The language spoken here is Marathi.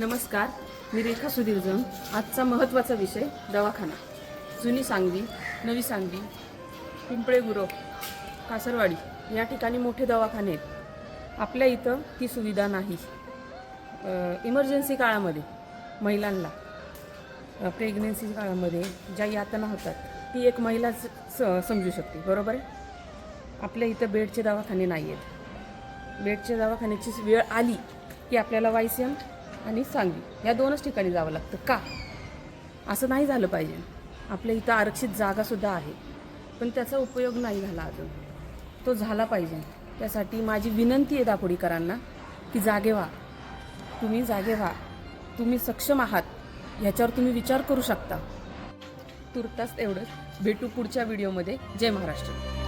नमस्कार, मी रेखा सुधीरजन। आजचा महत्त्वाचा विषय दवाखाना। जुनी सांगवी, नवी सांगवी, पिंपळे गुरव, कासरवाडी या ठिकाणी मोठे दवाखाने आहेत। आपल्या इथं ती सुविधा नाही। इमर्जन्सी काळामध्ये महिलांना प्रेग्नन्सी काळामध्ये ज्या यातना होतात ती एक महिलाच समजू शकते, बरोबर आहे। आपल्या इथं बेडचे दवाखाने नाही आहेत। बेडच्या दवाखान्याची वेळ आली की आपल्याला वायसीएम आणि सांगवी या दोनच ठिकाणी जावं लागतं का? असं नाही झालं पाहिजे। आपल्या इथं आरक्षित जागासुद्धा आहे, पण त्याचा उपयोग नाही झाला अजून। तो झाला पाहिजे। त्यासाठी माझी विनंती आहे दापोडीकरांना की जागे व्हा, तुम्ही जागे व्हा, तुम्ही सक्षम आहात, ह्याच्यावर तुम्ही विचार करू शकता। तुर्तास एवढंच, भेटू पुढच्या व्हिडिओमध्ये। जय महाराष्ट्र।